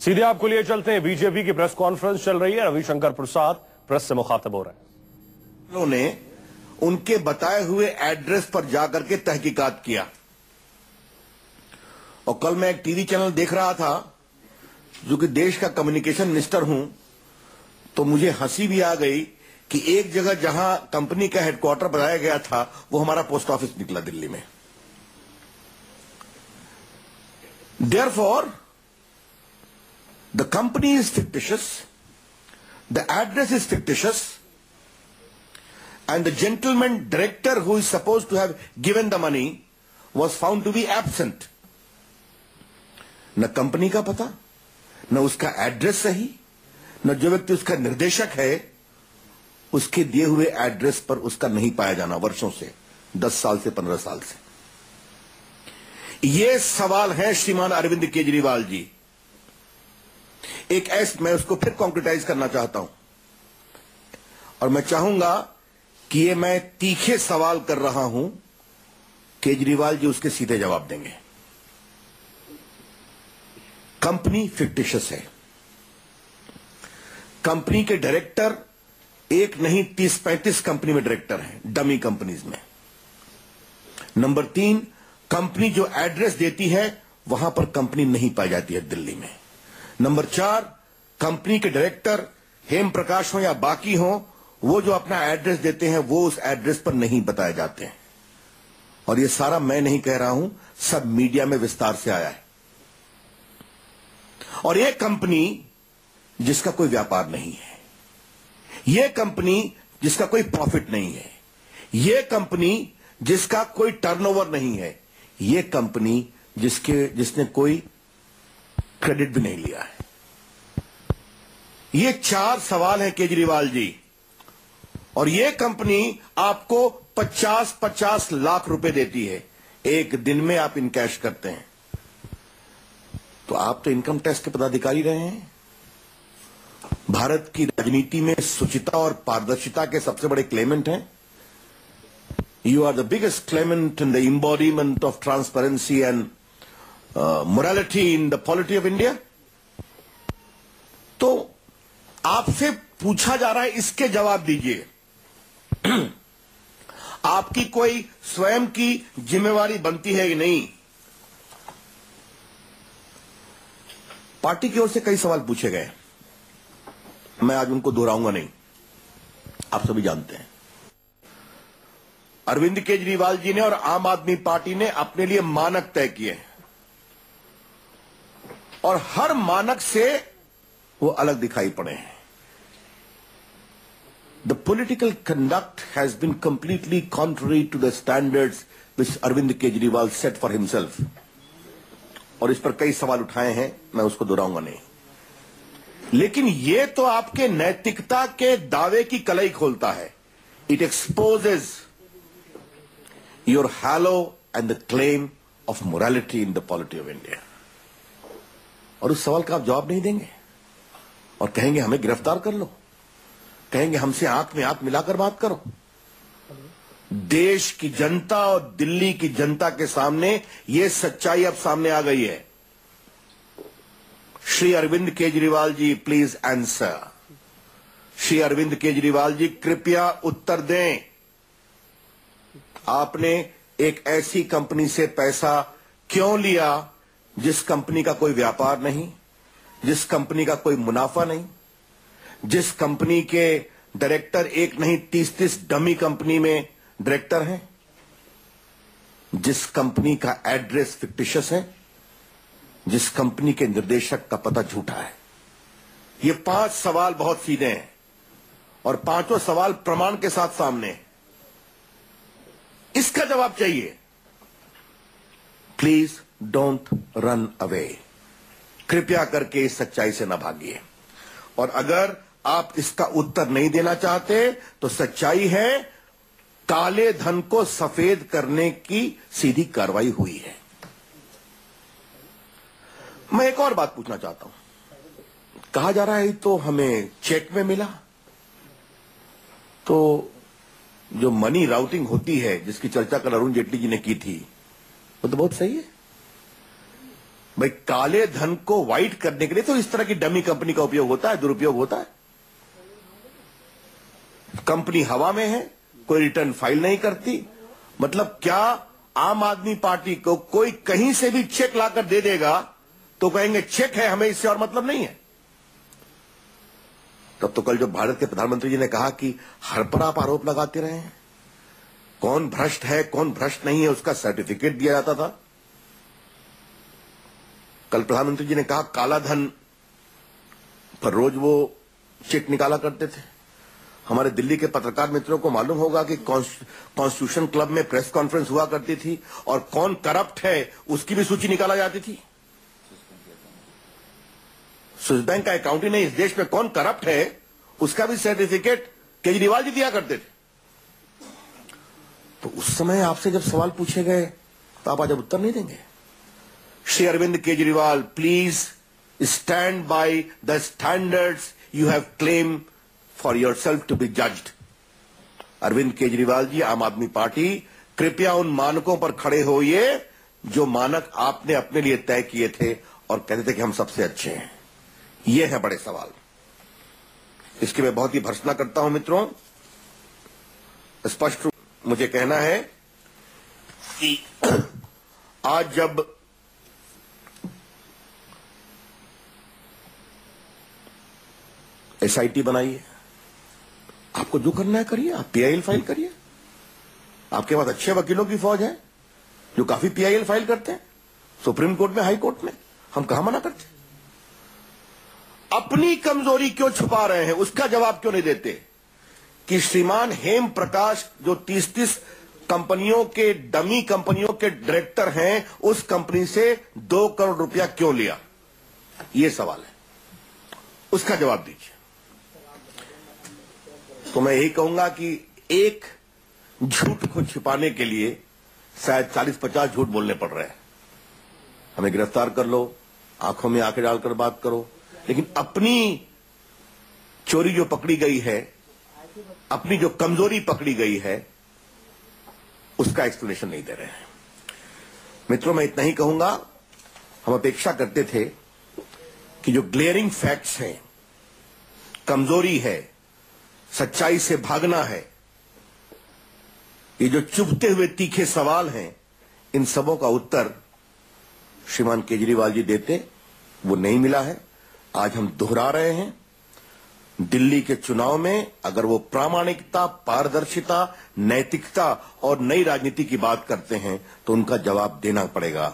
सीधे आपको लिए चलते हैं। बीजेपी की प्रेस कॉन्फ्रेंस चल रही है। रविशंकर प्रसाद प्रेस से मुखातब हो रहे हैं। उन्होंने उनके बताए हुए एड्रेस पर जाकर के तहकीकात किया। और कल मैं एक टीवी चैनल देख रहा था, जो कि देश का कम्युनिकेशन मिनिस्टर हूं, तो मुझे हंसी भी आ गई कि एक जगह जहां कंपनी का हेडक्वार्टर बनाया गया था वो हमारा पोस्ट ऑफिस निकला दिल्ली में। Therefore, the company is fictitious, the address is fictitious, and the gentleman director who is supposed to have given the money was found to be absent. न कंपनी का पता, न उसका एड्रेस सही, न जो व्यक्ति उसका निर्देशक है उसके दिए हुए एड्रेस पर उसका नहीं पाया जाना वर्षों से, 10 साल से 15 साल से। ये सवाल है श्रीमान अरविंद केजरीवाल जी। मैं उसको फिर कॉन्क्रिटाइज करना चाहता हूं और मैं चाहूंगा कि ये मैं तीखे सवाल कर रहा हूं, केजरीवाल जी उसके सीधे जवाब देंगे। कंपनी फिक्टिशियस है। कंपनी के डायरेक्टर एक नहीं 30-35 कंपनी में डायरेक्टर हैं, डमी कंपनीज में। नंबर 3, कंपनी जो एड्रेस देती है वहां पर कंपनी नहीं पाई जाती है दिल्ली में। नंबर 4, कंपनी के डायरेक्टर हेम प्रकाश हो या बाकी हो, वो जो अपना एड्रेस देते हैं वो उस एड्रेस पर नहीं बताए जाते हैं। और ये सारा मैं नहीं कह रहा हूं, सब मीडिया में विस्तार से आया है। और ये कंपनी जिसका कोई व्यापार नहीं है, ये कंपनी जिसका कोई प्रॉफिट नहीं है, ये कंपनी जिसका कोई टर्नओवर नहीं है, ये कंपनी जिसने कोई क्रेडिट भी नहीं लिया है। ये 4 सवाल हैं केजरीवाल जी। और ये कंपनी आपको 50-50 लाख रुपए देती है, एक दिन में आप इनकैश करते हैं। तो आप तो इनकम टैक्स के पदाधिकारी रहे हैं। भारत की राजनीति में शुचिता और पारदर्शिता के सबसे बड़े क्लेमेंट हैं। You are the biggest claimant in the embodiment of transparency and morality in the polity of India. तो आपसे पूछा जा रहा है, इसके जवाब दीजिए। आपकी कोई स्वयं की जिम्मेवारी बनती है कि नहीं? पार्टी की ओर से कई सवाल पूछे गए, मैं आज उनको दोहराऊंगा नहीं, आप सभी जानते हैं। अरविंद केजरीवाल जी ने और आम आदमी पार्टी ने अपने लिए मानक तय किए और हर मानक से वो अलग दिखाई पड़े हैं। The political conduct has been completely contrary to the standards which Arvind Kejriwal set for himself. और इस पर कई सवाल उठाए हैं, मैं उसको दोहराऊंगा नहीं। लेकिन ये तो आपके नैतिकता के दावे की कलई खोलता है। It exposes your halo and the claim of morality in the polity of India. और उस सवाल का आप जवाब नहीं देंगे और कहेंगे हमें गिरफ्तार कर लो, कहेंगे हमसे आंख में आंख मिलाकर बात करो। देश की जनता और दिल्ली की जनता के सामने यह सच्चाई अब सामने आ गई है। श्री अरविंद केजरीवाल जी प्लीज आंसर। श्री अरविंद केजरीवाल जी कृपया उत्तर दें। आपने एक ऐसी कंपनी से पैसा क्यों लिया जिस कंपनी का कोई व्यापार नहीं, जिस कंपनी का कोई मुनाफा नहीं, जिस कंपनी के डायरेक्टर एक नहीं 30-30 डमी कंपनी में डायरेक्टर हैं, जिस कंपनी का एड्रेस फिक्टिशियस है, जिस कंपनी के निर्देशक का पता झूठा है? ये 5 सवाल बहुत सीधे हैं और 5 सवाल प्रमाण के साथ सामने हैं। इसका जवाब चाहिए। Please don't run away. कृपया करके इस सच्चाई से न भागिए। और अगर आप इसका उत्तर नहीं देना चाहते तो सच्चाई है, काले धन को सफेद करने की सीधी कार्रवाई हुई है। मैं एक और बात पूछना चाहता हूं। कहा जा रहा है तो हमें चेक में मिला, तो जो मनी राउटिंग होती है जिसकी चर्चा कल अरुण जेटली जी ने की थी, वो तो बहुत सही है। भाई काले धन को व्हाइट करने के लिए तो इस तरह की डमी कंपनी का उपयोग होता है, दुरुपयोग होता है। कंपनी हवा में है, कोई रिटर्न फाइल नहीं करती। मतलब क्या आम आदमी पार्टी को कोई कहीं से भी चेक लाकर दे देगा तो कहेंगे चेक है, हमें इससे और मतलब नहीं है। तब तो कल जो भारत के प्रधानमंत्री जी ने कहा कि हर पर आप आरोप लगाते रहे हैं, कौन भ्रष्ट है कौन भ्रष्ट नहीं है उसका सर्टिफिकेट दिया जाता था। कल प्रधानमंत्री जी ने कहा काला धन पर रोज वो चेक निकाला करते थे। हमारे दिल्ली के पत्रकार मित्रों को मालूम होगा कि कॉन्स्टिट्यूशन क्लब में प्रेस कॉन्फ्रेंस हुआ करती थी और कौन करप्ट है उसकी भी सूची निकाला जाती थी। स्विस बैंक का अकाउंट ही नहीं, इस देश में कौन करप्ट है उसका भी सर्टिफिकेट केजरीवाल जी दिया करते थे। तो उस समय आपसे जब सवाल पूछे गए तो आप आज उत्तर नहीं देंगे। Shri Arvind Kejriwal, please stand by the standards you have claim for yourself to be judged. Arvind Kejriwal ji, Aam Aadmi party, कृपया उन मानकों पर खड़े होइए जो मानक आपने अपने लिए तय किए थे और कहते थे कि हम सबसे अच्छे हैं। ये है बड़े सवाल। इसकी मैं बहुत ही भर्त्सना करता हूं मित्रों। स्पष्ट रूप मुझे कहना है कि आज जब एसआईटी बनाई है, आपको जो करना है करिए, आप पीआईएल फाइल करिए। आपके पास अच्छे वकीलों की फौज है जो काफी पीआईएल फाइल करते हैं, सुप्रीम कोर्ट में, हाई कोर्ट में। हम कहां मना करते? अपनी कमजोरी क्यों छुपा रहे हैं उसका जवाब क्यों नहीं देते कि श्रीमान हेम प्रकाश जो 30-30 कंपनियों के, डमी कंपनियों के डायरेक्टर हैं, उस कंपनी से 2 करोड़ रुपया क्यों लिया? यह सवाल है, उसका जवाब दीजिए। तो मैं यही कहूंगा कि एक झूठ को छिपाने के लिए शायद 40-50 झूठ बोलने पड़ रहे हैं। हमें गिरफ्तार कर लो, आंखों में आंखें डालकर बात करो, लेकिन अपनी चोरी जो पकड़ी गई है, अपनी जो कमजोरी पकड़ी गई है, उसका एक्सप्लेनेशन नहीं दे रहे हैं। मित्रों, मैं इतना ही कहूंगा, हम अपेक्षा करते थे कि जो ग्लेयरिंग फैक्ट्स हैं, कमजोरी है, सच्चाई से भागना है, ये जो चुभते हुए तीखे सवाल हैं, इन सबों का उत्तर श्रीमान केजरीवाल जी देते, वो नहीं मिला है। आज हम दोहरा रहे हैं। दिल्ली के चुनाव में अगर वो प्रामाणिकता, पारदर्शिता, नैतिकता और नई राजनीति की बात करते हैं तो उनका जवाब देना पड़ेगा।